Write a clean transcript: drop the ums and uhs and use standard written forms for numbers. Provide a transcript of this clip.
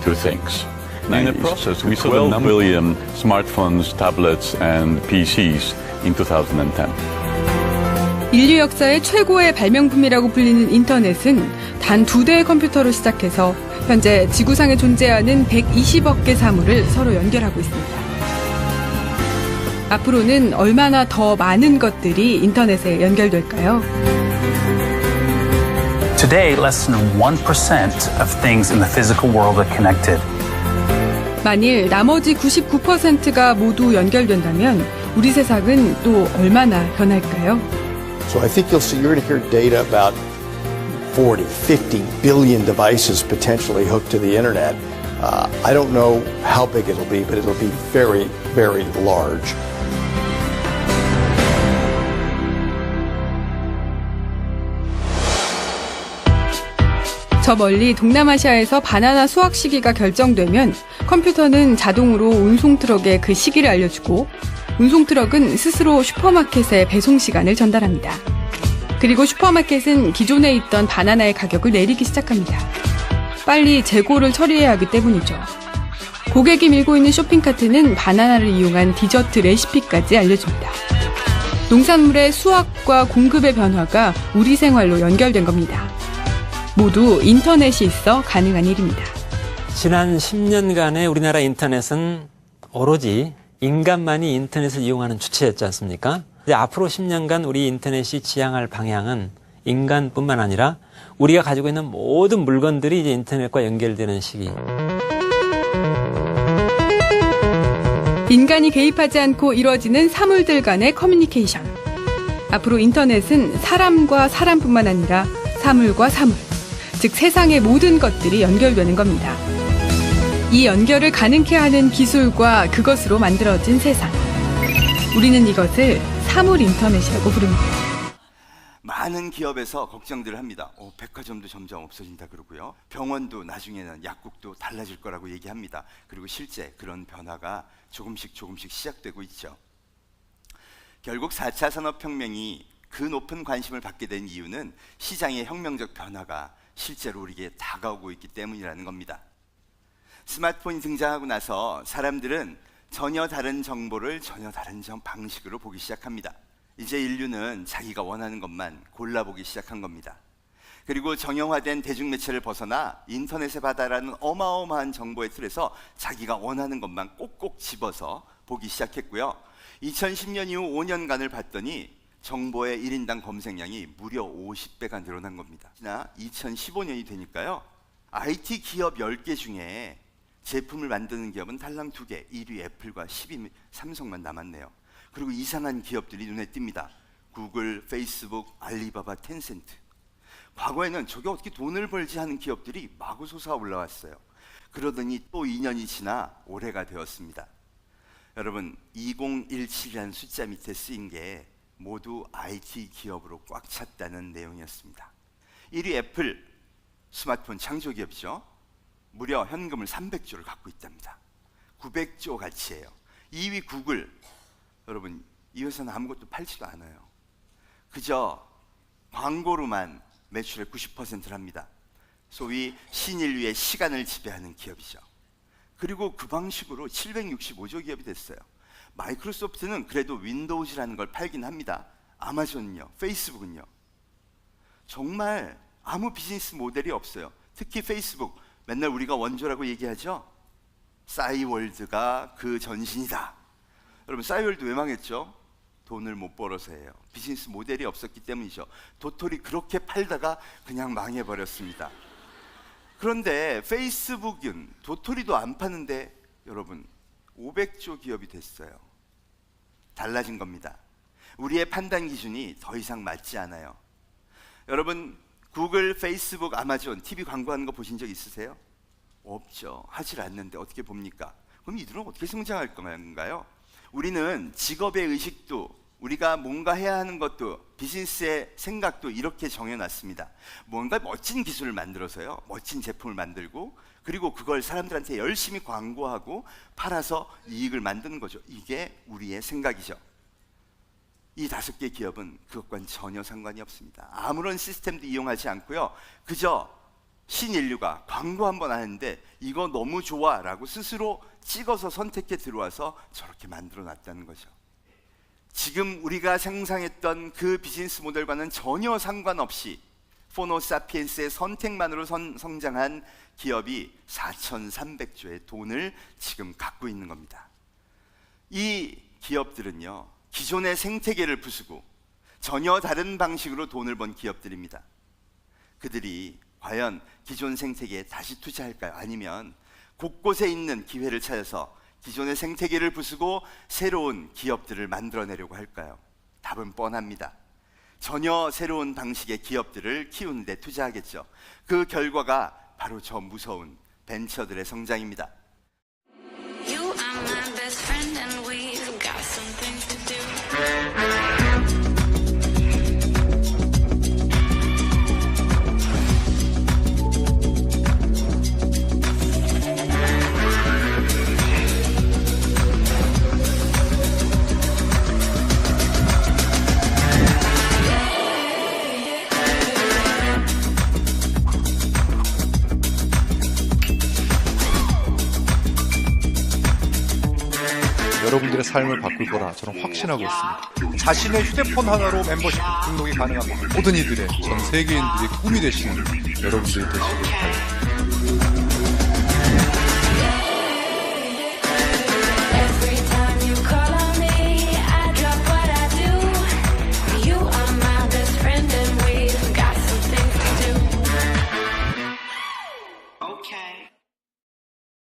to things. In the process, we sold 12 billion smartphones, tablets, and PCs in 2010. 인류 역사의 최고의 발명품이라고 불리는 인터넷은 단 2대의 컴퓨터로 시작해서 현재 지구상에 존재하는 120억 개 사물을 서로 연결하고 있습니다. 앞으로는 얼마나 더 많은 것들이 인터넷에 연결될까요? Today, less than 1% of things in the physical world are connected. 만일 나머지 99%가 모두 연결된다면 우리 세상은 또 얼마나 변할까요? So I think you're going to hear data about 40, 50 billion devices potentially hooked to the internet. I don't know how big it'll be, but it'll be very, very large. 저 멀리 동남아시아에서 바나나 수확 시기가 결정되면 컴퓨터는 자동으로 운송 트럭에 그 시기를 알려주고 운송 트럭은 스스로 슈퍼마켓에 배송 시간을 전달합니다. 그리고 슈퍼마켓은 기존에 있던 바나나의 가격을 내리기 시작합니다. 빨리 재고를 처리해야 하기 때문이죠. 고객이 밀고 있는 쇼핑카트는 바나나를 이용한 디저트 레시피까지 알려줍니다. 농산물의 수확과 공급의 변화가 우리 생활로 연결된 겁니다. 모두 인터넷이 있어 가능한 일입니다. 지난 10년간의 우리나라 인터넷은 오로지 인간만이 인터넷을 이용하는 주체였지 않습니까? 이제 앞으로 10년간 우리 인터넷이 지향할 방향은 인간뿐만 아니라 우리가 가지고 있는 모든 물건들이 이제 인터넷과 연결되는 시기. 인간이 개입하지 않고 이루어지는 사물들 간의 커뮤니케이션. 앞으로 인터넷은 사람과 사람뿐만 아니라 사물과 사물, 즉 세상의 모든 것들이 연결되는 겁니다. 이 연결을 가능케 하는 기술과 그것으로 만들어진 세상. 우리는 이것을 사물 인터넷이라고 부릅니다. 많은 기업에서 걱정들을 합니다. 백화점도 점점 없어진다 그러고요. 병원도 나중에는 약국도 달라질 거라고 얘기합니다. 그리고 실제 그런 변화가 조금씩 시작되고 있죠. 결국 4차 산업혁명이 그 높은 관심을 받게 된 이유는 시장의 혁명적 변화가 실제로 우리에게 다가오고 있기 때문이라는 겁니다. 스마트폰이 등장하고 나서 사람들은 전혀 다른 정보를 전혀 다른 방식으로 보기 시작합니다. 이제 인류는 자기가 원하는 것만 골라보기 시작한 겁니다. 그리고 정형화된 대중매체를 벗어나 인터넷의 바다라는 어마어마한 정보의 틀에서 자기가 원하는 것만 꼭꼭 집어서 보기 시작했고요. 2010년 이후 5년간을 봤더니 정보의 1인당 검색량이 무려 50배가 늘어난 겁니다. 2015년이 되니까요. IT 기업 10개 중에 제품을 만드는 기업은 달랑 2개, 1위 애플과 10위 삼성만 남았네요. 그리고 이상한 기업들이 눈에 띕니다. 구글, 페이스북, 알리바바, 텐센트. 과거에는 저게 어떻게 돈을 벌지 하는 기업들이 마구 솟아 올라왔어요. 그러더니 또 2년이 지나 올해가 되었습니다. 여러분, 2017이라는 숫자 밑에 쓰인 게 모두 IT 기업으로 꽉 찼다는 내용이었습니다. 1위 애플, 스마트폰 창조기업이죠. 무려 현금을 300조를 갖고 있답니다. 900조 가치예요. 2위 구글, 여러분 이 회사는 아무것도 팔지도 않아요. 그저 광고로만 매출의 90%를 합니다. 소위 신인류의 시간을 지배하는 기업이죠. 그리고 그 방식으로 765조 기업이 됐어요. 마이크로소프트는 그래도 윈도우즈라는 걸 팔긴 합니다. 아마존은요, 페이스북은요. 정말 아무 비즈니스 모델이 없어요. 특히 페이스북, 맨날 우리가 원조라고 얘기하죠. 싸이월드가 그 전신이다. 여러분, 싸이월드 왜 망했죠? 돈을 못 벌어서예요. 비즈니스 모델이 없었기 때문이죠. 도토리 그렇게 팔다가 그냥 망해버렸습니다. 그런데 페이스북은 도토리도 안 파는데 여러분 500조 기업이 됐어요. 달라진 겁니다. 우리의 판단 기준이 더 이상 맞지 않아요. 여러분, 구글, 페이스북, 아마존, TV 광고하는 거 보신 적 있으세요? 없죠. 하질 않는데 어떻게 봅니까? 그럼 이들은 어떻게 성장할 건가요? 우리는 직업의 의식도, 우리가 뭔가 해야 하는 것도, 비즈니스의 생각도 이렇게 정해놨습니다. 뭔가 멋진 기술을 만들어서요, 멋진 제품을 만들고, 그리고 그걸 사람들한테 열심히 광고하고 팔아서 이익을 만드는 거죠. 이게 우리의 생각이죠. 이 5개 기업은 그것과는 전혀 상관이 없습니다. 아무런 시스템도 이용하지 않고요, 그저 신인류가 광고 한번 하는데 이거 너무 좋아 라고 스스로 찍어서 선택해 들어와서 저렇게 만들어 놨다는 거죠. 지금 우리가 상상했던 그 비즈니스 모델과는 전혀 상관없이 포노사피엔스의 선택만으로 성장한 기업이 4,300조의 돈을 지금 갖고 있는 겁니다. 이 기업들은요, 기존의 생태계를 부수고 전혀 다른 방식으로 돈을 번 기업들입니다. 그들이 과연 기존 생태계에 다시 투자할까요? 아니면 곳곳에 있는 기회를 찾아서 기존의 생태계를 부수고 새로운 기업들을 만들어내려고 할까요? 답은 뻔합니다. 전혀 새로운 방식의 기업들을 키우는 데 투자하겠죠. 그 결과가 바로 저 무서운 벤처들의 성장입니다. You are my best friend and we've got something to do. 여러분들의 삶을 바꿀 거라 저는 확신하고 있습니다. 자신의 휴대폰 하나로 멤버십 등록이 가능한 모든 이들의 전 세계인들의 꿈이 되시는 여러분들이 되시길 바랍니다.